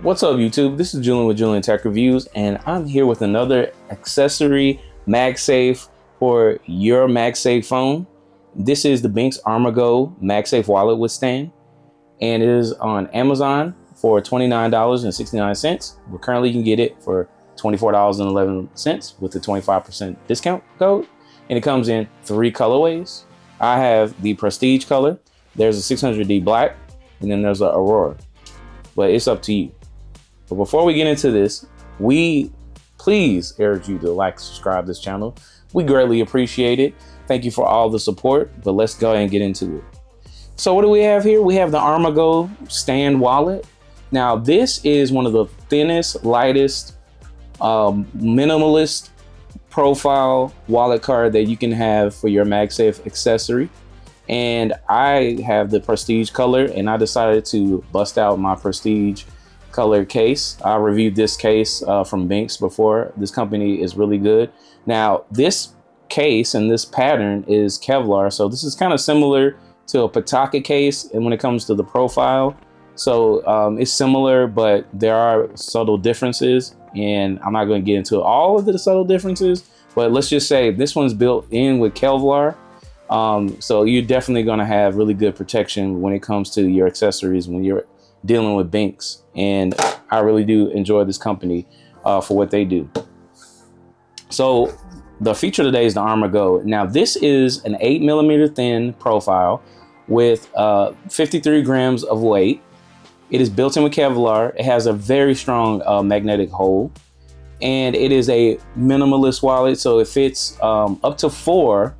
What's up, YouTube? This is Juleon with Juleon Tech Reviews, and I'm here with another accessory MagSafe for your MagSafe phone. This is the BENKS ArmorGO MagSafe wallet with stand, and it is on Amazon for $29.69. But currently you can get it for $24.11 with the 25% discount code, and it comes in 3 colorways. I have the Prestige color, there's a 600D black, and then there's a Aurora, but it's up to you. But before we get into this, we please urge you to like, subscribe this channel. We greatly appreciate it. Thank you for all the support, but let's go ahead and get into it. So what do we have here? We have the ArmorGO stand wallet. Now this is one of the thinnest, lightest, minimalist profile wallet card that you can have for your MagSafe accessory. And I have the Prestige color, and I decided to bust out my Prestige color case. I reviewed this case from BENKS before. This company is really good. Now this case and this pattern is Kevlar, so this is kind of similar to a Pataka case, and when it comes to the profile, so it's similar, but there are subtle differences, and I'm not going to get into all of the subtle differences, but let's just say this one's built in with Kevlar. So you're definitely going to have really good protection when it comes to your accessories when you're dealing with BENKS, and I really do enjoy this company for what they do. So the feature today is the ArmorGO. Now this is an 8mm thin profile with 53 grams of weight. It is built in with Kevlar. It has a very strong magnetic hold, and it is a minimalist wallet, so it fits up to 4,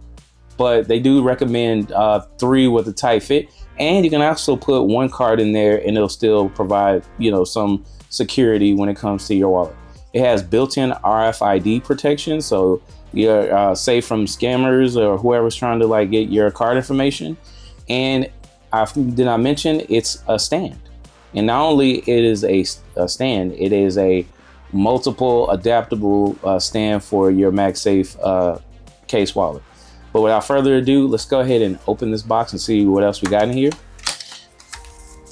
but they do recommend 3 with a tight fit. And you can also put 1 card in there and it'll still provide, you know, some security when it comes to your wallet. It has built-in RFID protection, so you're safe from scammers or whoever's trying to like get your card information. And did I mention it's a stand? And not only it is a stand, it is a multiple adaptable stand for your MagSafe case wallet. But without further ado, let's go ahead and open this box and see what else we got in here.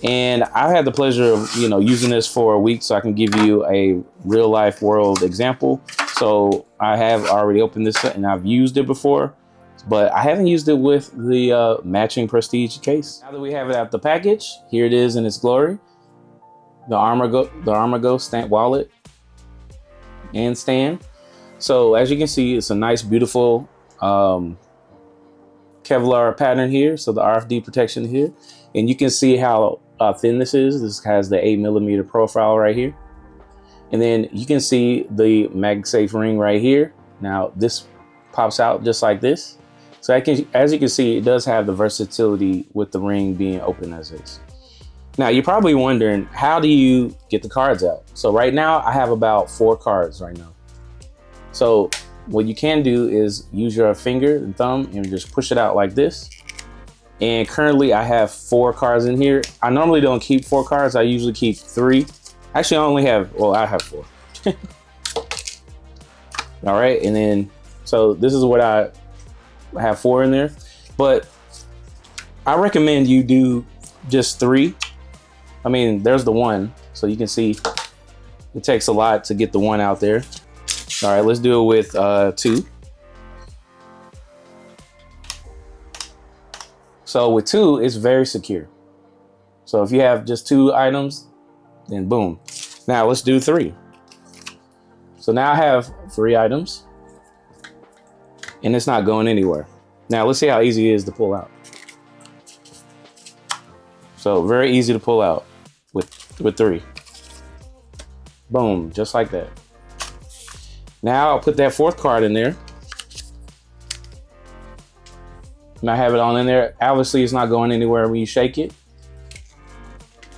And I had the pleasure of, you know, using this for a week so I can give you a real life world example. So I have already opened this and I've used it before, but I haven't used it with the matching Prestige case. Now that we have it out the package, here it is in its glory. The ArmorGO stand wallet and stand. So as you can see, it's a nice, beautiful Kevlar pattern here, so the RFID protection here, and you can see how thin this is. This has the 8mm profile right here, and then you can see the MagSafe ring right here. Now this pops out just like this, so as you can see, it does have the versatility with the ring being open as is. Now you're probably wondering, how do you get the cards out? So right now I have about 4 cards right now. So what you can do is use your finger and thumb and just push it out like this. And currently I have 4 cards in here. I normally don't keep 4 cards. I usually keep 3. Actually, I only have, well, I have 4. All right, and then, so this is what I have 4 in there. But I recommend you do just 3. I mean, there's the 1, so you can see it takes a lot to get the 1 out there. All right, let's do it with 2. So with 2, it's very secure. So if you have just 2 items, then boom. Now let's do 3. So now I have 3 items, and it's not going anywhere. Now let's see how easy it is to pull out. So very easy to pull out with 3. Boom, just like that. Now I'll put that 4th card in there. And I have it on in there. Obviously it's not going anywhere when you shake it.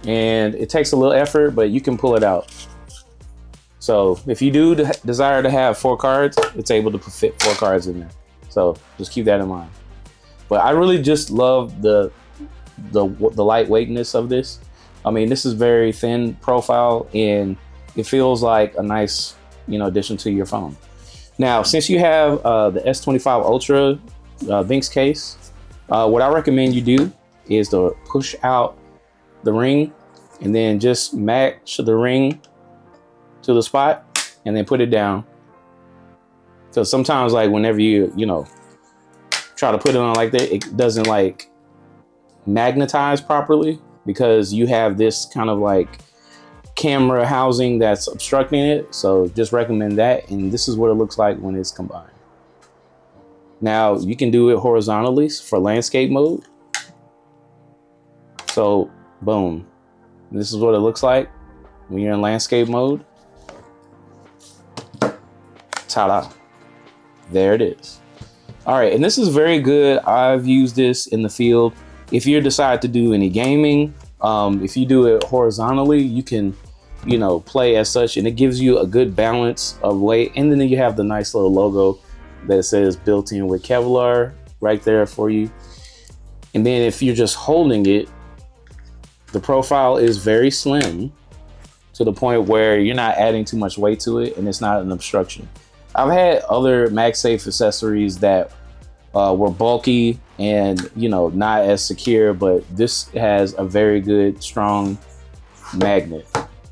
And it takes a little effort, but you can pull it out. So if you do desire to have 4 cards, it's able to fit 4 cards in there. So just keep that in mind. But I really just love the lightweightness of this. I mean, this is very thin profile, and it feels like a nice, you know, addition to your phone. Now, since you have the S25 Ultra BENKS case, what I recommend you do is to push out the ring and then just match the ring to the spot and then put it down. So sometimes like whenever you know, try to put it on like that, it doesn't like magnetize properly because you have this kind of like camera housing that's obstructing it. So just recommend that. And this is what it looks like when it's combined. Now you can do it horizontally for landscape mode. So boom, this is what it looks like when you're in landscape mode. Ta-da, there it is. All right, and this is very good. I've used this in the field. If you decide to do any gaming, if you do it horizontally, you can, you know, play as such, and it gives you a good balance of weight. And then you have the nice little logo that says built in with Kevlar right there for you. And then if you're just holding it, the profile is very slim to the point where you're not adding too much weight to it and it's not an obstruction. I've had other MagSafe accessories that were bulky and, you know, not as secure, but this has a very good, strong magnet.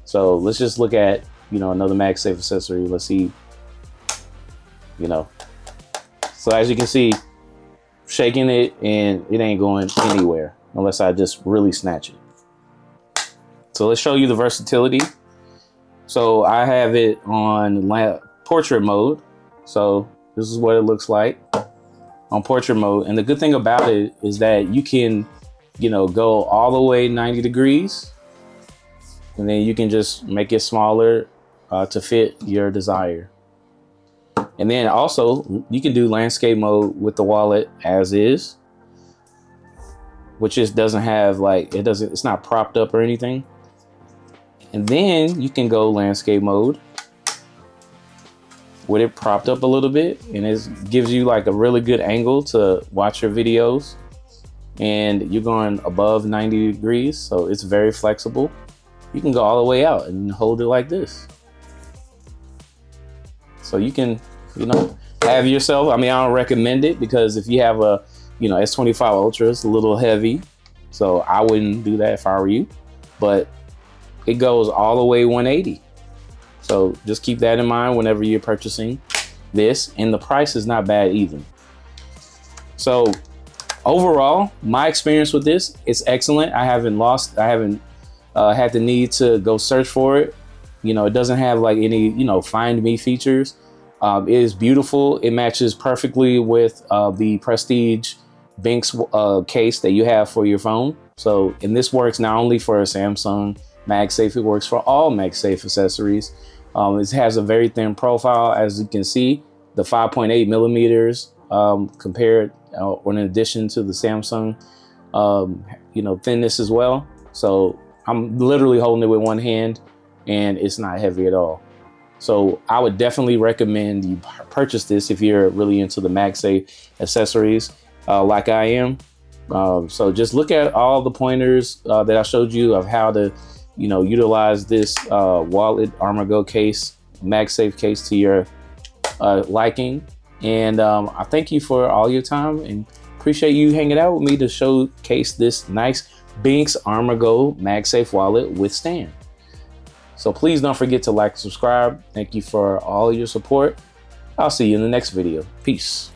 So let's just look at, you know, another MagSafe accessory. Let's see, you know. So as you can see, shaking it and it ain't going anywhere unless I just really snatch it. So let's show you the versatility. So I have it on portrait mode. So this is what it looks like on portrait mode. And the good thing about it is that you can, you know, go all the way 90 degrees and then you can just make it smaller to fit your desire. And then also you can do landscape mode with the wallet as is, which just doesn't have like, it's not propped up or anything. And then you can go landscape mode with it propped up a little bit, and it gives you like a really good angle to watch your videos, and you're going above 90 degrees. So it's very flexible. You can go all the way out and hold it like this. So you can, you know, have yourself, I mean, I don't recommend it because if you have a, you know, S25 Ultra, it's a little heavy. So I wouldn't do that if I were you, but it goes all the way 180. So just keep that in mind whenever you're purchasing this, and the price is not bad either. So overall, my experience with this is excellent. I haven't had the need to go search for it. You know, it doesn't have like any, you know, find me features. It is beautiful. It matches perfectly with the Prestige BENKS case that you have for your phone. So, and this works not only for a Samsung MagSafe, it works for all MagSafe accessories. It has a very thin profile, as you can see, the 5.8 millimeters compared or in addition to the Samsung, you know, thinness as well. So I'm literally holding it with one hand and it's not heavy at all. So I would definitely recommend you purchase this if you're really into the MagSafe accessories like I am. So just look at all the pointers that I showed you of how to, you know, utilize this wallet ArmorGO case, MagSafe case to your liking. And I thank you for all your time and appreciate you hanging out with me to showcase this nice BENKS ArmorGO MagSafe wallet with stand. So please don't forget to like and subscribe. Thank you for all your support. I'll see you in the next video. Peace.